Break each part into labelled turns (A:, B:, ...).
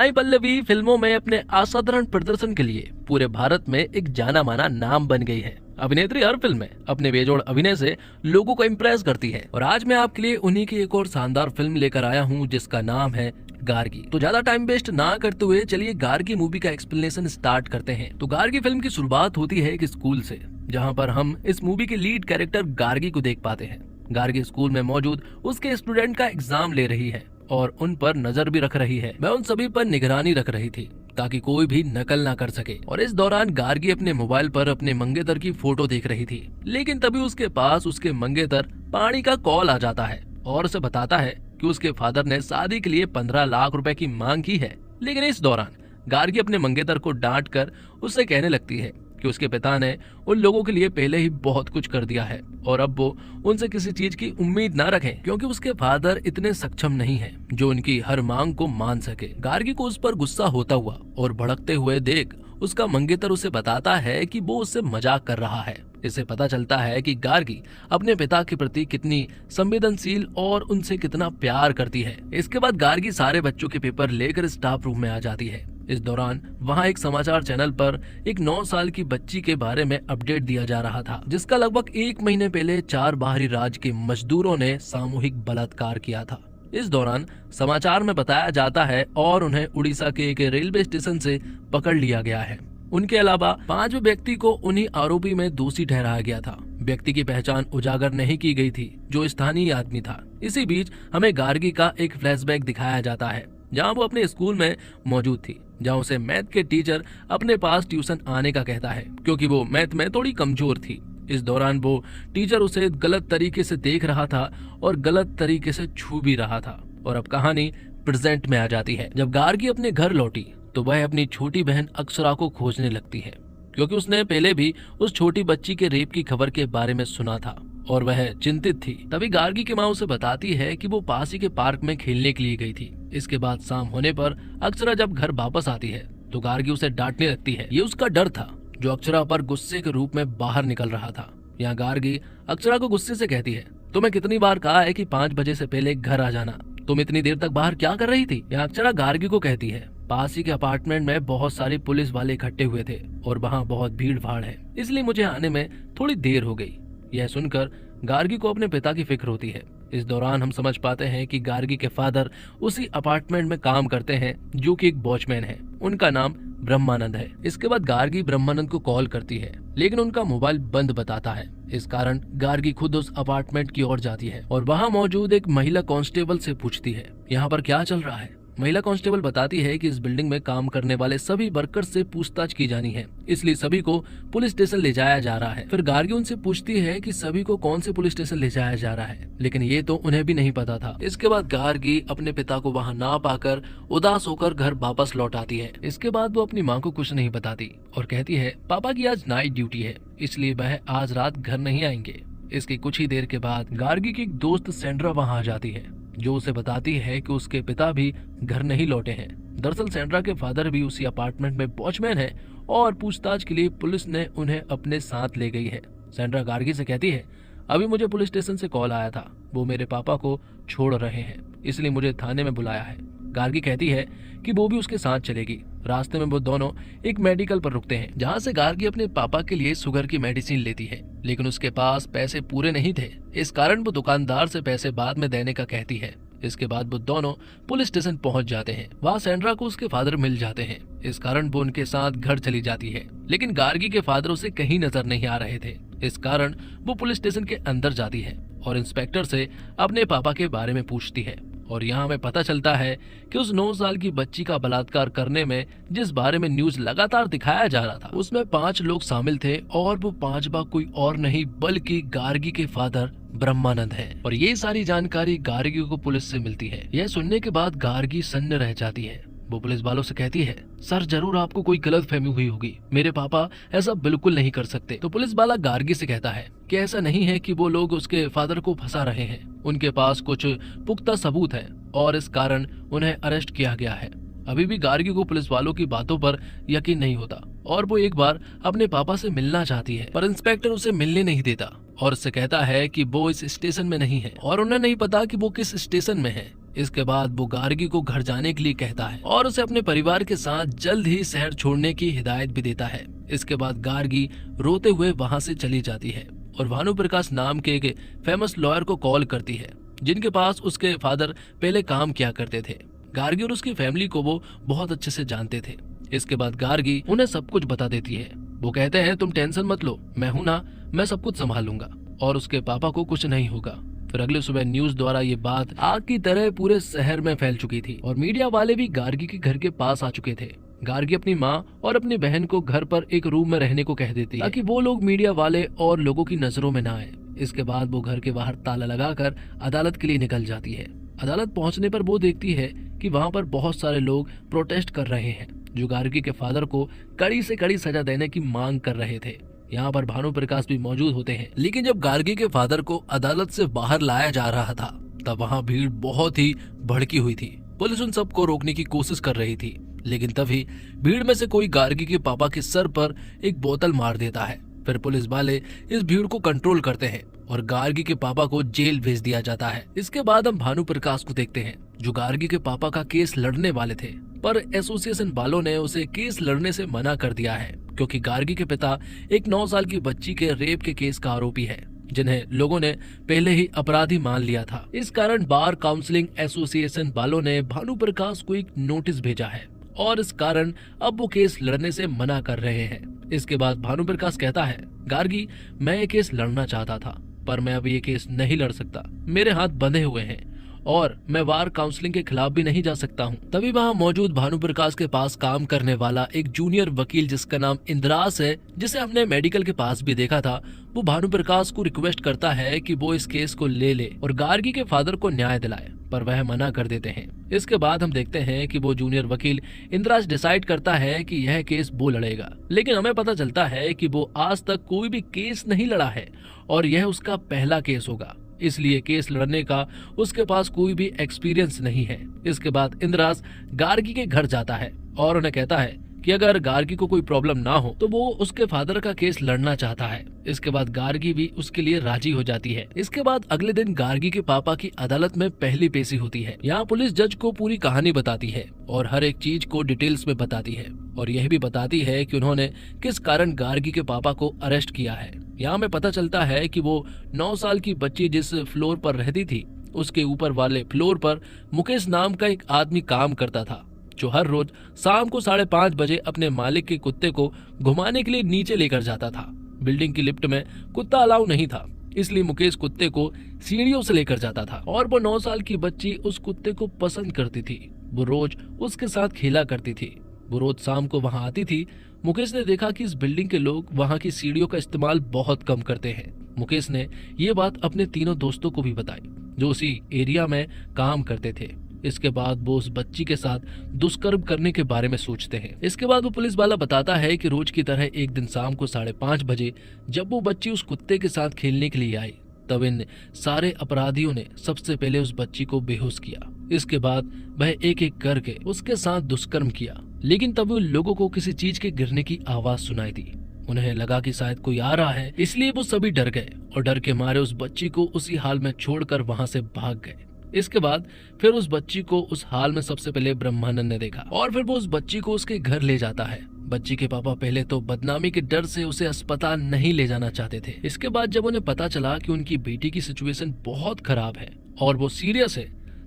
A: साई पल्लवी फिल्मों में अपने असाधारण प्रदर्शन के लिए पूरे भारत में एक जाना माना नाम बन गई है। अभिनेत्री हर फिल्म में अपने बेजोड़ अभिनय से लोगों को इम्प्रेस करती है और आज मैं आपके लिए उन्हीं की एक और शानदार फिल्म लेकर आया हूँ जिसका नाम है गार्गी। तो ज्यादा टाइम वेस्ट ना करते हुए चलिए गार्गी मूवी का एक्सप्लेनेशन स्टार्ट करते हैं। तो गार्गी फिल्म की शुरुआत होती है एक स्कूल से, जहाँ पर हम इस मूवी के लीड कैरेक्टर गार्गी को देख पाते हैं। गार्गी स्कूल में मौजूद उसके स्टूडेंट का एग्जाम ले रही है और उन पर नजर भी रख रही है। वह उन सभी पर निगरानी रख रही थी ताकि कोई भी नकल ना कर सके। और इस दौरान गार्गी अपने मोबाइल पर अपने मंगेतर की फोटो देख रही थी, लेकिन तभी उसके पास उसके मंगेतर पानी का कॉल आ जाता है और उसे बताता है कि उसके फादर ने शादी के लिए 15 लाख रुपए की मांग की है। लेकिन इस दौरान गार्गी अपने मंगेतर को डांट कर उससे कहने लगती है कि उसके पिता ने उन लोगों के लिए पहले ही बहुत कुछ कर दिया है और अब वो उनसे किसी चीज की उम्मीद ना रखें, क्योंकि उसके फादर इतने सक्षम नहीं हैं जो उनकी हर मांग को मान सके। गार्गी को उस पर गुस्सा होता हुआ और भड़कते हुए देख उसका मंगेतर उसे बताता है कि वो उससे मजाक कर रहा है। इससे पता चलता है कि गार्गी अपने पिता के प्रति कितनी संवेदनशील और उनसे कितना प्यार करती है। इसके बाद गार्गी सारे बच्चों के पेपर लेकर स्टाफ रूम में आ जाती है। इस दौरान वहां एक समाचार चैनल पर एक 9 साल की बच्ची के बारे में अपडेट दिया जा रहा था, जिसका लगभग 1 महीने पहले 4 बाहरी राज्य के मजदूरों ने सामूहिक बलात्कार किया था। इस दौरान समाचार में बताया जाता है और उन्हें उड़ीसा के एक रेलवे स्टेशन से पकड़ लिया गया है। उनके अलावा 5वें व्यक्ति को उन्हीं आरोपी में दोषी ठहराया गया था। व्यक्ति की पहचान उजागर नहीं की गई थी, जो स्थानीय आदमी था। इसी बीच हमें गार्गी का एक फ्लैशबैक दिखाया जाता है, जहां वो अपने स्कूल में मौजूद थी, जहां उसे मैथ के टीचर अपने पास ट्यूशन आने का कहता है, क्योंकि वो मैथ में थोड़ी कमजोर थी। इस दौरान वो टीचर उसे गलत तरीके से देख रहा था और गलत तरीके से छू भी रहा था। और अब कहानी प्रेजेंट में आ जाती है। जब गार्गी अपने घर लौटी तो वह अपनी छोटी बहन अक्षरा को खोजने लगती है, क्योंकि उसने पहले भी उस छोटी बच्ची के रेप की खबर के बारे में सुना था और वह चिंतित थी। तभी गार्गी की माँ उसे बताती है कि वो पास ही के पार्क में खेलने के लिए गई थी। इसके बाद शाम होने पर अक्षरा जब घर वापस आती है तो गार्गी उसे डांटने लगती है। ये उसका डर था जो अक्षरा पर गुस्से के रूप में बाहर निकल रहा था। यहाँ गार्गी अक्षरा को गुस्से से कहती है, तुम्हें कितनी बार कहा है कि 5 बजे से पहले घर आ जाना, तुम इतनी देर तक बाहर क्या कर रही थी। यहाँ अक्षरा गार्गी को कहती है, पास ही के अपार्टमेंट में बहुत सारे पुलिस वाले इकट्ठे हुए थे और वहाँ बहुत भीड़ भाड़ है, इसलिए मुझे आने में थोड़ी देर हो गई। यह सुनकर गार्गी को अपने पिता की फिक्र होती है। इस दौरान हम समझ पाते हैं कि गार्गी के फादर उसी अपार्टमेंट में काम करते हैं, जो कि एक वॉचमैन है। उनका नाम ब्रह्मानंद है। इसके बाद गार्गी ब्रह्मानंद को कॉल करती है, लेकिन उनका मोबाइल बंद बताता है। इस कारण गार्गी खुद उस अपार्टमेंट की ओर जाती है और वहाँ मौजूद एक महिला कांस्टेबल से पूछती है, यहाँ पर क्या चल रहा है। महिला कांस्टेबल बताती है कि इस बिल्डिंग में काम करने वाले सभी वर्कर्स से पूछताछ की जानी है, इसलिए सभी को पुलिस स्टेशन ले जाया जा रहा है। फिर गार्गी उनसे पूछती है कि सभी को कौन से पुलिस स्टेशन ले जाया जा रहा है, लेकिन ये तो उन्हें भी नहीं पता था। इसके बाद गार्गी अपने पिता को वहाँ ना पाकर उदास होकर घर वापस लौट आती है। इसके बाद वो अपनी माँ को कुछ नहीं बताती और कहती है, पापा की आज नाइट ड्यूटी है, इसलिए वह आज रात घर नहीं आएंगे। इसकी कुछ ही देर के बाद गार्गी की एक दोस्त सेंड्रा वहाँ आ जाती है, जो उसे बताती है कि उसके पिता भी घर नहीं लौटे हैं। दरअसल सेंड्रा के फादर भी उसी अपार्टमेंट में वॉचमैन है और पूछताछ के लिए पुलिस ने उन्हें अपने साथ ले गई है। सेंड्रा गार्गी से कहती है, अभी मुझे पुलिस स्टेशन से कॉल आया था, वो मेरे पापा को छोड़ रहे हैं, इसलिए मुझे थाने में बुलाया है। गार्गी कहती है कि वो भी उसके साथ चलेगी। रास्ते में वो दोनों एक मेडिकल पर रुकते हैं, जहाँ से गार्गी अपने पापा के लिए शुगर की मेडिसिन लेती है, लेकिन उसके पास पैसे पूरे नहीं थे। इस कारण वो दुकानदार से पैसे बाद में देने का कहती है। इसके बाद वो दोनों पुलिस स्टेशन पहुंच जाते हैं। वहाँ सेंड्रा को उसके फादर मिल जाते हैं। इस कारण वो उनके साथ घर चली जाती है, लेकिन गार्गी के फादर उसे कहीं नजर नहीं आ रहे थे। इस कारण वो पुलिस स्टेशन के अंदर जाती है और इंस्पेक्टर से अपने पापा के बारे में पूछती है। और यहाँ हमें पता चलता है कि उस 9 साल की बच्ची का बलात्कार करने में जिस बारे में न्यूज लगातार दिखाया जा रहा था, उसमें 5 लोग शामिल थे और वो 5वां कोई और नहीं बल्कि गार्गी के फादर ब्रह्मानंद है। और ये सारी जानकारी गार्गी को पुलिस से मिलती है। यह सुनने के बाद गार्गी सन्न रह जाती है। वो पुलिस वालों से कहती है, सर जरूर आपको कोई गलत फहमी हुई होगी, मेरे पापा ऐसा बिल्कुल नहीं कर सकते। तो पुलिस वाला गार्गी से कहता है कि ऐसा नहीं है कि वो लोग उसके फादर को फंसा रहे हैं, उनके पास कुछ पुख्ता सबूत है और इस कारण उन्हें अरेस्ट किया गया है। अभी भी गार्गी को पुलिस वालों की बातों पर यकीन नहीं होता और वो एक बार अपने पापा से मिलना चाहती है, पर इंस्पेक्टर उसे मिलने नहीं देता और उससे कहता है कि वो इस स्टेशन में नहीं है और उन्हें नहीं पता कि वो किस स्टेशन में है। इसके बाद वो गार्गी को घर जाने के लिए कहता है और उसे अपने परिवार के साथ जल्द ही शहर छोड़ने की हिदायत भी देता है। इसके बाद गार्गी रोते हुए वहां से चली जाती है और भानुप्रकाश नाम के एक फेमस लॉयर को कॉल करती है, जिनके पास उसके फादर पहले काम किया करते थे। गार्गी और उसकी फैमिली को वो बहुत अच्छे से जानते थे। इसके बाद गार्गी उन्हें सब कुछ बता देती है। वो कहते हैं, तुम टेंशन मत लो, मैं हूं ना, मैं सब कुछ संभालूंगा और उसके पापा को कुछ नहीं होगा। फिर अगले सुबह न्यूज द्वारा ये बात आग की तरह पूरे शहर में फैल चुकी थी और मीडिया वाले भी गार्गी के घर के पास आ चुके थे। गार्गी अपनी माँ और अपनी बहन को घर पर एक रूम में रहने को कह देती है ताकि वो लोग मीडिया वाले और लोगों की नजरों में न आए। इसके बाद वो घर के बाहर ताला लगाकर अदालत के लिए निकल जाती है। अदालत पहुंचने पर वो देखती है कि वहां पर बहुत सारे लोग प्रोटेस्ट कर रहे हैं, जो गार्गी के फादर को कड़ी से कड़ी सजा देने की मांग कर रहे थे। यहाँ पर भानुप्रकाश भी मौजूद होते हैं। लेकिन जब गार्गी के फादर को अदालत से बाहर लाया जा रहा था तब वहाँ भीड़ बहुत ही भड़की हुई थी। पुलिस उन सबको रोकने की कोशिश कर रही थी, लेकिन तभी भीड़ में से कोई गार्गी के पापा के सर पर एक बोतल मार देता है। फिर पुलिस वाले इस भीड़ को कंट्रोल करते हैं और गार्गी के पापा को जेल भेज दिया जाता है। इसके बाद हम भानुप्रकाश को देखते हैं, जो गार्गी के पापा का केस लड़ने वाले थे, पर एसोसिएशन वालों ने उसे केस लड़ने से मना कर दिया है क्योंकि गार्गी के पिता एक 9 साल की बच्ची के रेप के केस का आरोपी है, जिन्हें लोगों ने पहले ही अपराधी मान लिया था। इस कारण बार काउंसलिंग एसोसिएशन वालों ने भानुप्रकाश को एक नोटिस भेजा है और इस कारण अब वो केस लड़ने से मना कर रहे हैं। इसके बाद भानुप्रकाश कहता है, गार्गी, मैं ये केस लड़ना चाहता था पर मैं अब ये केस नहीं लड़ सकता, मेरे हाथ बंधे हुए हैं और मैं बार काउंसलिंग के खिलाफ भी नहीं जा सकता हूँ। तभी वहाँ मौजूद भानुप्रकाश के पास काम करने वाला एक जूनियर वकील, जिसका नाम इंद्रास है, जिसे हमने मेडिकल के पास भी देखा था, वो भानुप्रकाश को रिक्वेस्ट करता है कि वो इस केस को ले ले और गार्गी के फादर को न्याय दिलाए, पर वह मना कर देते हैं। इसके बाद हम देखते हैं कि वो जूनियर वकील इंद्रास डिसाइड करता है कि यह केस वो लड़ेगा, लेकिन हमें पता चलता है कि वो आज तक कोई भी केस नहीं लड़ा है और यह उसका पहला केस होगा, इसलिए केस लड़ने का उसके पास कोई भी एक्सपीरियंस नहीं है। इसके बाद इंद्रास गार्गी के घर जाता है और उन्हें कहता है कि अगर गार्गी को कोई प्रॉब्लम ना हो तो वो उसके फादर का केस लड़ना चाहता है। इसके बाद गार्गी भी उसके लिए राजी हो जाती है। इसके बाद अगले दिन गार्गी के पापा की अदालत में पहली पेशी होती है। यहाँ पुलिस जज को पूरी कहानी बताती है और हर एक चीज को डिटेल्स में बताती है और यह भी बताती है कि उन्होंने किस कारण गार्गी के पापा को अरेस्ट किया है। यहाँ में पता चलता है कि वो 9 साल की बच्ची जिस फ्लोर पर रहती थी, उसके ऊपर वाले फ्लोर पर मुकेश नाम का एक आदमी काम करता था, जो हर रोज शाम को 5:30 बजे अपने मालिक के कुत्ते को घुमाने के लिए नीचे लेकर जाता था। बिल्डिंग की लिफ्ट में कुत्ता अलाउ नहीं था, इसलिए मुकेश कुत्ते को सीढ़ियों से लेकर जाता था और वो 9 साल की बच्ची उस कुत्ते को पसंद करती थी। वो रोज उसके साथ खेला करती थी। वो रोज शाम को वहां आती थी। मुकेश ने देखा कि इस बिल्डिंग के लोग वहां की सीढ़ियों का इस्तेमाल बहुत कम करते हैं। मुकेश ने ये बात अपने तीनों दोस्तों को भी बताई, जो उसी एरिया में काम करते थे। इसके बाद वो उस बच्ची के साथ दुष्कर्म करने के बारे में सोचते हैं। इसके बाद वो पुलिस वाला बताता है कि रोज की तरह एक दिन शाम को 5:30 बजे जब वो बच्ची उस कुत्ते के साथ खेलने के लिए आई, तब इन सारे अपराधियों ने सबसे पहले उस बच्ची को बेहोश किया। इसके बाद वह एक एक करके उसके साथ दुष्कर्म किया, लेकिन तब उन लोगों को किसी चीज के गिरने की आवाज सुनाई दी। उन्हें लगा कि शायद कोई आ रहा है, इसलिए वो सभी डर गए और डर के मारे उस बच्ची को उसी हाल में छोड़कर वहां से भाग गए। इसके बाद फिर उस बच्ची को उस हाल में सबसे पहले ब्रह्मानंद ने देखा और फिर वो उस बच्ची को उसके घर ले जाता है। बच्ची के पापा पहले तो बदनामी के डर से उसे अस्पताल नहीं ले जाना चाहते थे। इसके बाद जब उन्हें पता चला कि उनकी बेटी की सिचुएशन बहुत खराब है और वो सीरियस है,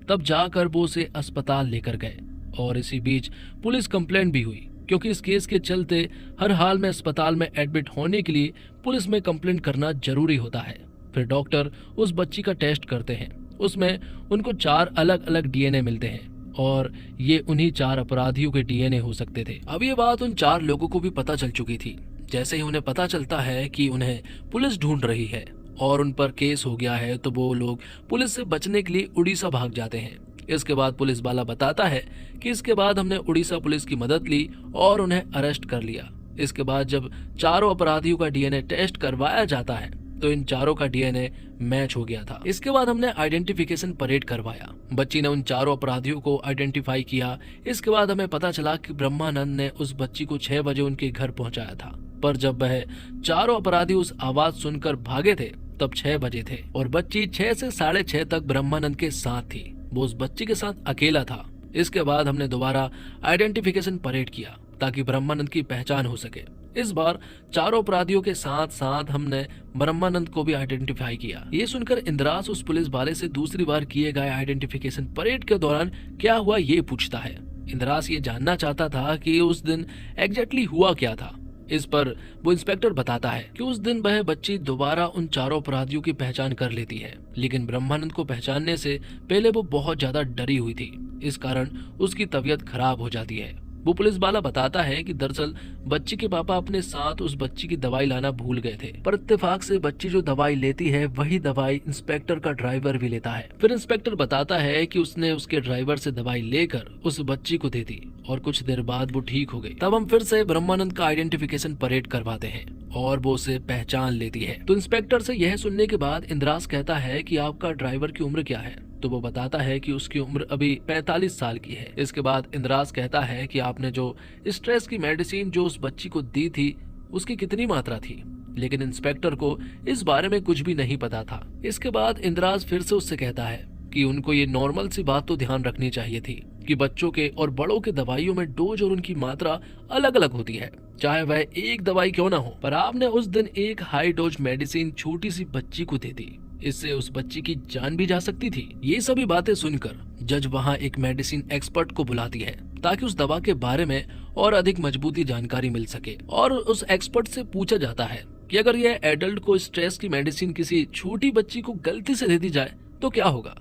A: तब जाकर वो उसे अस्पताल लेकर गए और इसी बीच पुलिस कंप्लेंट भी हुई, क्योंकि इस केस के चलते हर हाल में अस्पताल में एडमिट होने के लिए पुलिस में कंप्लेंट करना जरूरी होता है। फिर डॉक्टर उस बच्ची का टेस्ट करते हैं, उसमें उनको 4 अलग अलग डीएनए मिलते हैं और ये उन्हीं 4 अपराधियों के डीएनए हो सकते थे। अब ये बात उन 4 लोगों को भी पता चल चुकी थी। जैसे ही उन्हें पता चलता है कि उन्हें पुलिस ढूंढ रही है और उन पर केस हो गया है, तो वो लोग पुलिस से बचने के लिए उड़ीसा भाग जाते हैं। इसके बाद पुलिस वाला बताता है कि इसके बाद हमने उड़ीसा पुलिस की मदद ली और उन्हें अरेस्ट कर लिया। इसके बाद जब 4 अपराधियों का डीएनए टेस्ट करवाया जाता है तो इन 4 का डीएनए मैच हो गया था। इसके बाद हमने आइडेंटिफिकेशन परेड करवाया। बच्ची ने उन 4 अपराधियों को आइडेंटिफाई किया। इसके बाद हमें पता चला कि ब्रह्मानंद ने उस बच्ची को 6 बजे उनके घर पहुंचाया था, पर जब वह 4 अपराधी उस आवाज सुनकर भागे थे तब 6 बजे थे और बच्ची 6 से 6:30 तक ब्रह्मानंद के साथ थी। वो उस बच्ची के साथ अकेला था। इसके बाद हमने दोबारा आइडेंटिफिकेशन परेड किया ताकि ब्रह्मानंद की पहचान हो सके। इस बार चारों अपराधियों के साथ साथ हमने ब्रह्मानंद को भी आइडेंटिफाई किया। ये सुनकर इंद्रास उस पुलिस वाले से दूसरी बार किए गए आइडेंटिफिकेशन परेड के दौरान क्या हुआ ये पूछता है। इंद्रास ये जानना चाहता था कि उस दिन एग्जैक्टली हुआ क्या था। इस पर वो इंस्पेक्टर बताता है कि उस दिन वह बच्ची दोबारा उन चारों अपराधियों की पहचान कर लेती है, लेकिन ब्रह्मानंद को पहचानने से पहले वो बहुत ज्यादा डरी हुई थी। इस कारण उसकी तबीयत खराब हो जाती है। वो पुलिस वाला बताता है कि दरअसल बच्ची के पापा अपने साथ उस बच्ची की दवाई लाना भूल गए थे, पर इत्तेफाक से बच्ची जो दवाई लेती है वही दवाई इंस्पेक्टर का ड्राइवर भी लेता है। फिर इंस्पेक्टर बताता है कि उसने उसके ड्राइवर से दवाई लेकर उस बच्ची को दे दी और कुछ देर बाद वो ठीक हो गई। तब हम फिर से ब्रह्मानंद का आइडेंटिफिकेशन परेड करवाते हैं और वो उसे पहचान लेती है। तो इंस्पेक्टर से यह सुनने के बाद इंद्रास कहता है कि आपका ड्राइवर की उम्र क्या है? तो वो बताता है कि उसकी उम्र अभी 45 साल की है। इसके बाद इंद्रास कहता है कि आपने जो स्ट्रेस की मेडिसिन जो उस बच्ची को दी थी उसकी कितनी मात्रा थी, लेकिन इंस्पेक्टर को इस बारे में कुछ भी नहीं पता था। इसके बाद इंद्रास फिर से उससे कहता है कि उनको ये नॉर्मल सी बात तो ध्यान रखनी चाहिए थी कि बच्चों के और बड़ों के दवाइयों में डोज और उनकी मात्रा अलग अलग होती है, चाहे वह एक दवाई क्यों ना हो। पर आपने उस दिन एक हाई डोज मेडिसिन छोटी सी बच्ची को दे दी, इससे उस बच्ची की जान भी जा सकती थी। ये सभी बातें सुनकर जज वहाँ एक मेडिसिन एक्सपर्ट को बुलाती है ताकि उस दवा के बारे में और अधिक मजबूती जानकारी मिल सके। और उस एक्सपर्ट से पूछा जाता है कि अगर यह एडल्ट को स्ट्रेस की मेडिसिन किसी छोटी बच्ची को गलती से दे दी जाए तो क्या होगा।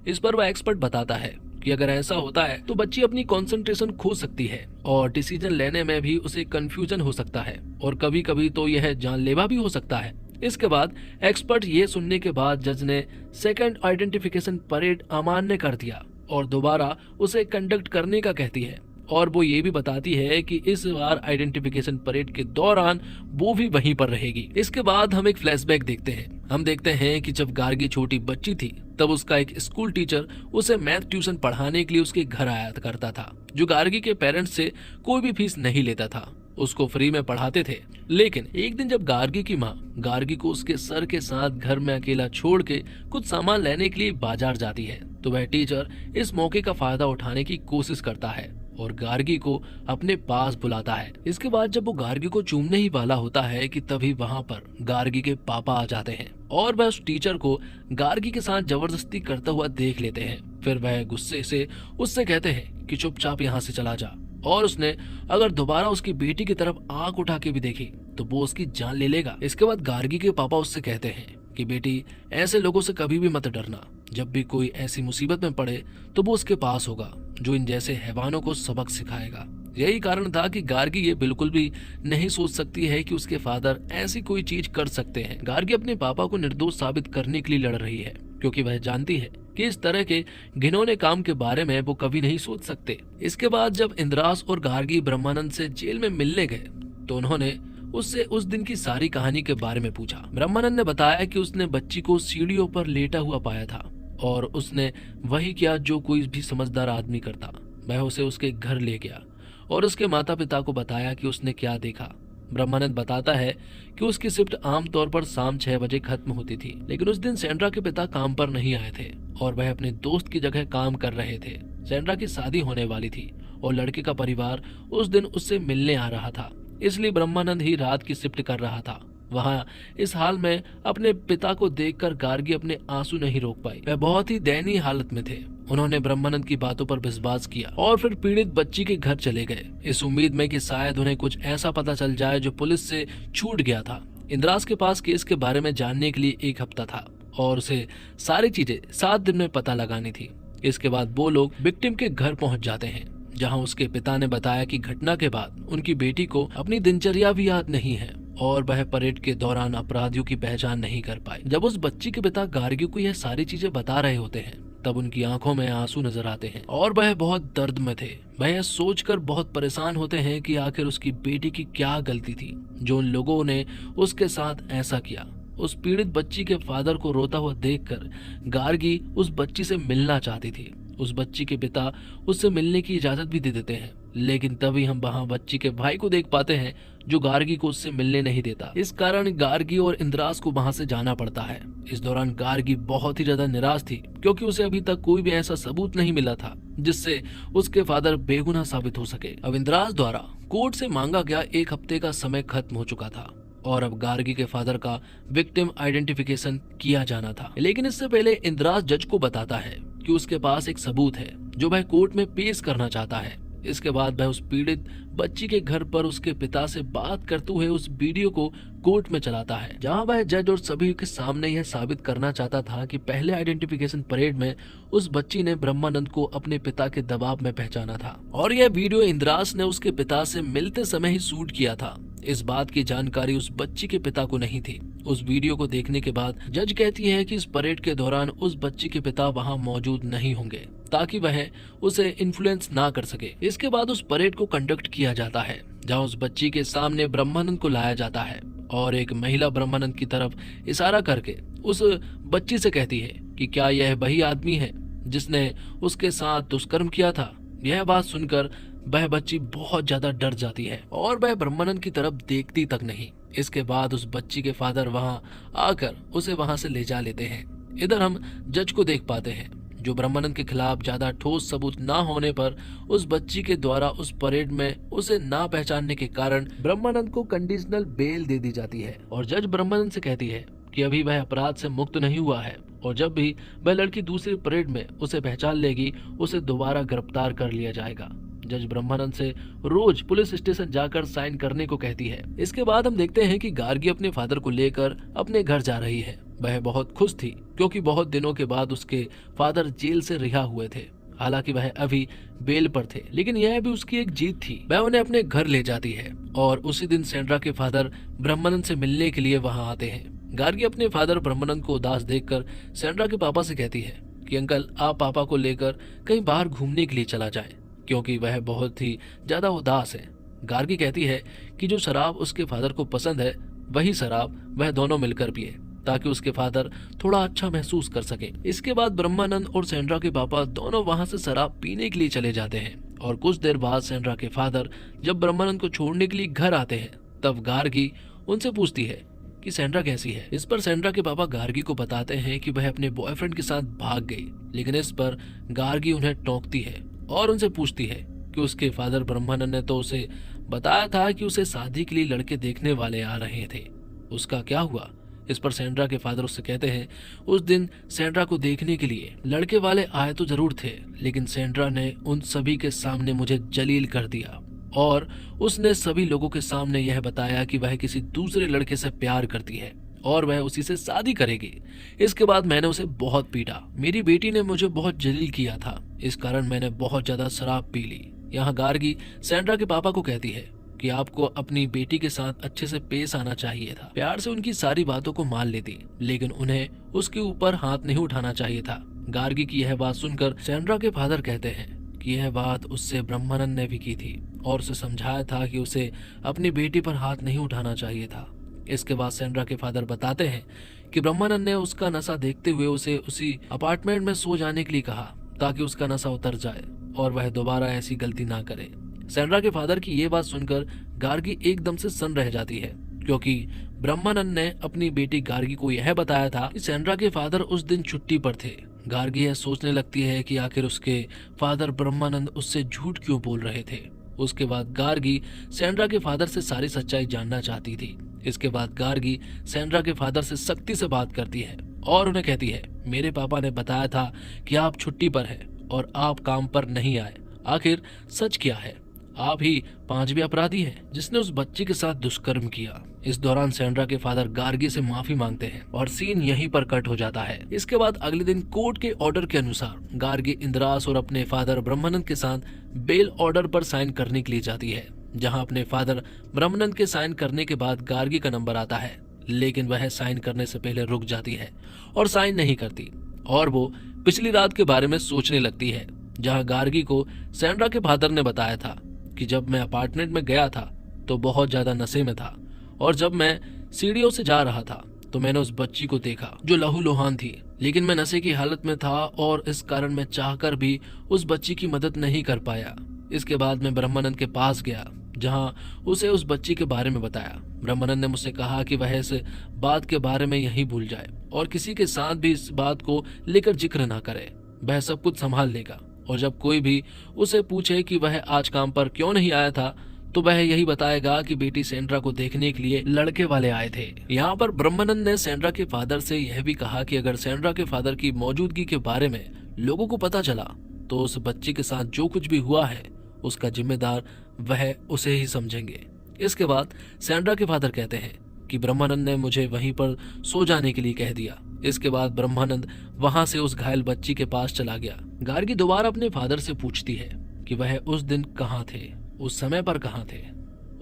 A: इस पर वह एक्सपर्ट बताता है कि अगर ऐसा होता है तो बच्ची अपनी कंसंट्रेशन खो सकती है और डिसीजन लेने में भी उसे कंफ्यूजन हो सकता है और कभी कभी तो यह जानलेवा भी हो सकता है। इसके बाद एक्सपर्ट ये सुनने के बाद जज ने सेकंड आइडेंटिफिकेशन परेड अमान्य कर दिया और दोबारा उसे कंडक्ट करने का कहती है। और वो ये भी बताती है कि इस बार आइडेंटिफिकेशन परेड के दौरान वो भी वहीं पर रहेगी। इसके बाद हम एक फ्लैशबैक देखते हैं। हम देखते हैं कि जब गार्गी छोटी बच्ची थी तब उसका एक स्कूल टीचर उसे मैथ ट्यूशन पढ़ाने के लिए उसके घर आया करता था, जो गार्गी के पेरेंट्स से कोई भी फीस नहीं लेता था, उसको फ्री में पढ़ाते थे। लेकिन एक दिन जब गार्गी की माँ गार्गी को उसके सर के साथ घर में अकेला छोड़ के कुछ सामान लेने के लिए बाजार जाती है तो वह टीचर इस मौके का फायदा उठाने की कोशिश करता है और गार्गी को अपने पास बुलाता है। इसके बाद जब वो गार्गी को चूमने ही वाला होता है कि तभी वहाँ पर गार्गी के पापा आ जाते हैं और वह उस टीचर को गार्गी के साथ जबरदस्ती करता हुआ देख लेते हैं। फिर वह गुस्से से उससे कहते हैं कि चुपचाप यहाँ से चला जा, और उसने अगर दोबारा उसकी बेटी की तरफ आंख उठा के भी देखी तो वो उसकी जान ले लेगा। इसके बाद गार्गी के पापा उससे कहते हैं कि बेटी ऐसे लोगों से कभी भी मत डरना, जब भी कोई ऐसी मुसीबत में पड़े तो वो उसके पास होगा जो इन जैसे हैवानों को सबक सिखाएगा। यही कारण था कि गार्गी ये बिल्कुल भी नहीं सोच सकती है कि उसके फादर ऐसी कोई चीज कर सकते हैं। गार्गी अपने पापा को निर्दोष साबित करने के लिए लड़ रही है क्योंकि वह जानती है कि इस तरह के घिनौने काम के बारे में वो कभी नहीं सोच सकते। इसके बाद जब इंद्रास और गार्गी ब्रह्मानंद से जेल में मिलने गए तो उन्होंने उससे उस दिन की सारी कहानी के बारे में पूछा। ब्रह्मानंद ने बताया कि उसने बच्ची को सीढ़ियों पर लेटा हुआ पाया था और उसने वही किया जो कोई भी समझदार आदमी करता। वह उसे उसके घर ले गया और उसके माता पिता को बताया कि उसने क्या देखा। ब्रह्मानंद बताता है कि उसकी शिफ्ट आमतौर पर शाम 6 बजे खत्म होती थी, लेकिन उस दिन सैंड्रा के पिता काम पर नहीं आए थे और वह अपने दोस्त की जगह काम कर रहे थे। सैंड्रा की शादी होने वाली थी और लड़के का परिवार उस दिन उससे मिलने आ रहा था, इसलिए ब्रह्मानंद ही रात की शिफ्ट कर रहा था। वहाँ इस हाल में अपने पिता को देखकर गार्गी अपने आंसू नहीं रोक पाई। वह बहुत ही दयनीय हालत में थे। उन्होंने ब्रह्मानंद की बातों पर विश्वास किया और फिर पीड़ित बच्ची के घर चले गए, इस उम्मीद में कि शायद उन्हें कुछ ऐसा पता चल जाए जो पुलिस से छूट गया था। इंद्रास के पास केस के बारे में जानने के लिए 1 हफ्ता था और उसे सारी चीजें 7 दिन में पता लगानी थी। इसके बाद वो लोग विक्टिम के घर पहुंच जाते हैं, जहां उसके पिता ने बताया कि घटना के बाद उनकी बेटी को अपनी दिनचर्या भी याद नहीं है और वह परेड के दौरान अपराधियों की पहचान नहीं कर पाई। जब उस बच्ची के पिता गार्गी को यह सारी चीजें बता रहे होते हैं तब उनकी आंखों में आंसू नजर आते हैं और वह बहुत दर्द में थे। वह यह सोचकर बहुत परेशान होते हैं कि आखिर उसकी बेटी की क्या गलती थी जो उन लोगों ने उसके साथ ऐसा किया। उस पीड़ित बच्ची के फादर को रोता हुआ देखकर गार्गी उस बच्ची से मिलना चाहती थी। उस बच्ची के पिता उससे मिलने की इजाजत भी दे देते हैं लेकिन तभी हम वहाँ बच्ची के भाई को देख पाते हैं जो गार्गी को उससे मिलने नहीं देता। इस कारण गार्गी और इंद्रास को वहाँ से जाना पड़ता है। इस दौरान गार्गी बहुत ही ज्यादा निराश थी क्योंकि उसे अभी तक कोई भी ऐसा सबूत नहीं मिला था जिससे उसके फादर बेगुनाह साबित हो सके। अब इंद्रास द्वारा कोर्ट से मांगा गया 1 हफ्ते का समय खत्म हो चुका था और अब गार्गी के फादर का विक्टिम आइडेंटिफिकेशन किया जाना था। लेकिन इससे पहले इंद्रास जज को बताता है कि उसके पास एक सबूत है जो वह कोर्ट में पेश करना चाहता है। इसके बाद वह उस पीड़ित बच्ची के घर पर उसके पिता से बात करते हुए उस वीडियो को कोर्ट में चलाता है, जहां वह जज और सभी के सामने यह साबित करना चाहता था कि पहले आइडेंटिफिकेशन परेड में उस बच्ची ने ब्रह्मानंद को अपने पिता के दबाव में पहचाना था और यह वीडियो इंद्रास ने उसके पिता से मिलते समय ही शूट किया था। इस बात की जानकारी उस बच्ची के पिता को नहीं थी। उस वीडियो को देखने के बाद जज कहती है कि इस परेड के दौरान उस बच्ची के पिता वहां मौजूद नहीं होंगे ताकि वह उसे इन्फ्लुएंस ना कर सके। इसके बाद उस परेड को कंडक्ट किया जाता है जहां उस बच्ची के सामने ब्रह्मानंद को लाया जाता है और एक महिला ब्रह्मानंद की तरफ इशारा करके उस बच्ची से कहती है कि क्या यह वही आदमी है जिसने उसके साथ दुष्कर्म किया था। यह बात सुनकर वह बच्ची बहुत ज्यादा डर जाती है और वह ब्रह्मानंद की तरफ देखती तक नहीं। इसके बाद उस बच्ची के फादर वहां आकर उसे वहां से ले जा लेते हैं। इधर हम जज को देख पाते हैं जो ब्रह्मानंद के खिलाफ ज्यादा ठोस सबूत ना होने पर उस बच्ची के द्वारा उस परेड में उसे ना पहचानने के कारण ब्रह्मानंद को कंडीशनल बेल दे दी जाती है और जज ब्रह्मानंद से कहती है कि अभी वह अपराध से मुक्त नहीं हुआ है और जब भी वह लड़की दूसरी परेड में उसे पहचान लेगी उसे दोबारा गिरफ्तार कर लिया जाएगा। जज ब्रह्मानंद से रोज पुलिस स्टेशन जाकर साइन करने को कहती है। इसके बाद हम देखते हैं कि गार्गी अपने फादर को लेकर अपने घर जा रही है। वह बहुत खुश थी क्योंकि बहुत दिनों के बाद उसके फादर जेल से रिहा हुए थे। हालांकि वह अभी बेल पर थे, लेकिन यह भी उसकी एक जीत थी। वह उन्हें अपने घर ले जाती है और उसी दिन सेंड्रा के फादर ब्रह्मानंद से मिलने के लिए वहां आते हैं। गार्गी अपने फादर ब्रह्मानंद को उदास देखकर सेंड्रा के पापा से कहती है कि अंकल आप पापा को लेकर कहीं बाहर घूमने के लिए चला जाए क्योंकि वह बहुत ही ज्यादा उदास है। गार्गी कहती है कि जो शराब उसके फादर को पसंद है वही शराब वह दोनों मिलकर पिए ताकि उसके फादर थोड़ा अच्छा महसूस कर सके। इसके बाद ब्रह्मानंद और सेंड्रा के पापा दोनों वहां से शराब पीने के लिए चले जाते हैं और कुछ देर बाद सेंड्रा के फादर जब ब्रह्मानंद को छोड़ने के लिए घर आते हैं तब गार्गी उनसे पूछती है कि सेंड्रा कैसी है। इस पर सेंड्रा के पापा गार्गी को बताते हैं कि वह अपने बॉयफ्रेंड के साथ भाग गई, लेकिन इस पर गार्गी उन्हें टोकती है और उनसे पूछती है कि उसके फादर ब्रह्मानंद ने तो उसे बताया था कि उसे शादी के लिए लड़के देखने वाले आ रहे थे, उसका क्या हुआ। इस पर सेंड्रा के फादर उससे कहते हैं उस दिन सेंड्रा को देखने के लिए लड़के वाले आए तो जरूर थे, लेकिन सेंड्रा ने उन सभी के सामने मुझे जलील कर दिया और उसने सभी लोगों के सामने यह बताया कि वह किसी दूसरे लड़के से प्यार करती है और वह उसी से शादी करेगी। इसके बाद मैंने उसे बहुत पीटा। मेरी बेटी ने मुझे बहुत जलील किया था, इस कारण मैंने बहुत ज्यादा शराब पी ली। यहाँ गार्गी सेंड्रा के पापा को कहती है कि आपको अपनी बेटी के साथ अच्छे से पेश आना चाहिए था, प्यार से उनकी सारी बातों को मान लेती, लेकिन उन्हें उसके ऊपर हाथ नहीं उठाना चाहिए था। गार्गी की यह बात सुनकर सेंड्रा के फादर कहते हैं कि यह बात उससे ब्रह्मानंद ने भी की थी और उसे समझाया था कि उसे अपनी बेटी पर हाथ नहीं उठाना चाहिए था। इसके बाद सेंड्रा के फादर बताते हैं कि ब्रह्मानंद ने उसका नशा देखते हुए उसे उसी अपार्टमेंट में सो जाने के लिए कहा ताकि उसका नशा उतर जाए और वह दोबारा ऐसी गलती ना करे। सेंड्रा के फादर की ये बात सुनकर गार्गी एकदम से सन्न रह जाती है क्योंकि ब्रह्मानंद ने अपनी बेटी गार्गी को यह बताया था कि सेंड्रा के फादर उस दिन छुट्टी पर थे। गार्गी यह सोचने लगती है कि आखिर उसके फादर ब्रह्मानंद उससे झूठ क्यों बोल रहे थे। उसके बाद गार्गी सेंड्रा के फादर से सारी सच्चाई जानना चाहती थी। इसके बाद गार्गी सेंड्रा के फादर से सख्ती से बात करती है और उन्हें कहती है मेरे पापा ने बताया था कि आप छुट्टी पर हैं और आप काम पर नहीं आए। आखिर सच क्या है? आप ही 5वें अपराधी हैं जिसने उस बच्ची के साथ दुष्कर्म किया। इस दौरान सेंड्रा के फादर गार्गी से माफी मांगते हैं और सीन यहीं पर कट हो जाता है। इसके बाद अगले दिन कोर्ट के ऑर्डर के अनुसार गार्गी इंद्रास और अपने फादर ब्रह्मानंद के साथ बेल ऑर्डर पर साइन करने के लिए जाती है, जहां अपने फादर ब्रह्मानंद के साइन करने के बाद गार्गी का नंबर आता है, लेकिन वह साइन करने से पहले रुक जाती है और साइन नहीं करती और वो पिछली रात के बारे में सोचने लगती है, जहां गार्गी को सेंड्रा के फादर ने बताया था कि जब मैं अपार्टमेंट में गया था तो बहुत ज्यादा नशे में था और जब मैं सीढ़ियों से जा रहा था तो मैंने उस बच्ची को देखा जो लहूलुहान थी, लेकिन मैं नशे की हालत में था और इस कारण मैं चाहकर भी उस बच्ची की मदद नहीं कर पाया। इसके बाद मैं ब्रह्मानंद के पास गया, जहां उसे उस बच्ची के बारे में बताया। ब्रह्मानंद ने मुझसे कहा कि वह इस बात के बारे में यहीं भूल जाए और किसी के साथ भी इस बात को लेकर जिक्र ना करे। वह सब कुछ संभाल लेगा और जब कोई भी उसे पूछे कि वह आज काम पर क्यों नहीं आया था, तो वह यही बताएगा कि बेटी सेंड्रा को देखने के लिए लड़के वाले आए थे। यहाँ पर ब्रह्मानंद ने सेंड्रा के फादर से यह भी कहा कि अगर सेंड्रा के फादर की मौजूदगी के बारे में लोगों को पता चला तो उस बच्ची के साथ जो कुछ भी हुआ है उसका जिम्मेदार वह उसे ही समझेंगे। इसके बाद सेंड्रा के फादर कहते हैं कि ब्रह्मानंद ने मुझे वहीं पर सो जाने के लिए कह दिया। इसके बाद ब्रह्मानंद वहां से उस घायल बच्ची के पास चला गया। गार्गी दोबारा अपने फादर से पूछती है कि वह उस दिन कहाँ थे, उस समय पर कहाँ थे।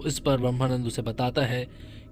A: इस पर ब्रह्मानंद उसे बताता है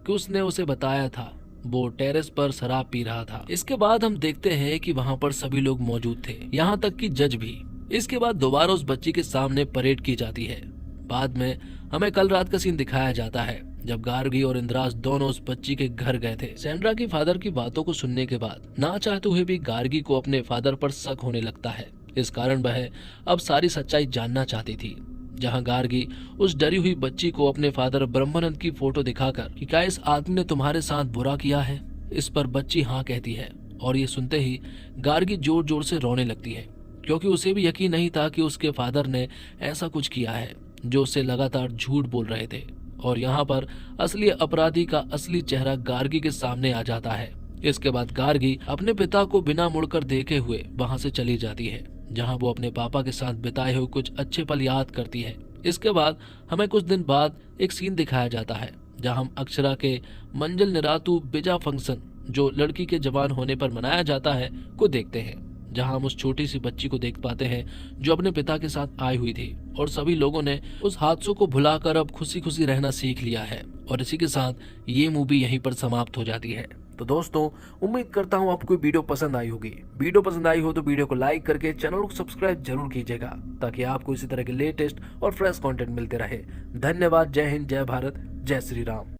A: कि उसने उसे बताया था वो टेरेस पर शराब पी रहा था। इसके बाद हम देखते हैं कि वहां पर सभी लोग मौजूद थे, यहाँ तक कि जज भी। इसके बाद दोबारा उस बच्ची के सामने परेड की जाती है। बाद में हमें कल रात का सीन दिखाया जाता है जब गार्गी और इंद्रास दोनों उस बच्ची के घर गए थे। सेंड्रा की फादर की बातों को सुनने के बाद ना चाहते हुए भी गार्गी को अपने फादर पर शक होने लगता है। इस कारण वह अब सारी सच्चाई जानना चाहती थी। जहां गार्गी उस डरी हुई बच्ची को अपने फादर ब्रह्मानंद की फोटो दिखाकर कि क्या इस आदमी ने तुम्हारे साथ बुरा किया है, इस पर बच्ची हाँ कहती है और ये सुनते ही गार्गी जोर जोर से रोने लगती है, क्योंकि उसे भी यकीन नहीं था कि उसके फादर ने ऐसा कुछ किया है जो उससे लगातार झूठ बोल रहे थे। और यहाँ पर असली अपराधी का असली चेहरा गार्गी के सामने आ जाता है। इसके बाद गार्गी अपने पिता को बिना मुड़कर देखे हुए वहां से चली जाती है, जहां वो अपने पापा के साथ बिताए हुए कुछ अच्छे पल याद करती है। इसके बाद हमें कुछ दिन बाद एक सीन दिखाया जाता है जहां हम अक्षरा के मंजिल निरातु बिजा फंक्शन, जो लड़की के जवान होने पर मनाया जाता है, को देखते हैं। जहां हम उस छोटी सी बच्ची को देख पाते हैं जो अपने पिता के साथ आई हुई थी और सभी लोगों ने उस हादसों को भुलाकर अब खुशी खुशी रहना सीख लिया है। और इसी के साथ ये मूवी यहीं पर समाप्त हो जाती है। तो दोस्तों, उम्मीद करता हूँ आपको वीडियो पसंद आई होगी। वीडियो पसंद आई हो तो वीडियो को लाइक करके चैनल को सब्सक्राइब जरूर कीजिएगा, ताकि आपको इसी तरह के लेटेस्ट और फ्रेश कंटेंट मिलते रहे। धन्यवाद। जय हिंद, जय भारत, जय श्री राम।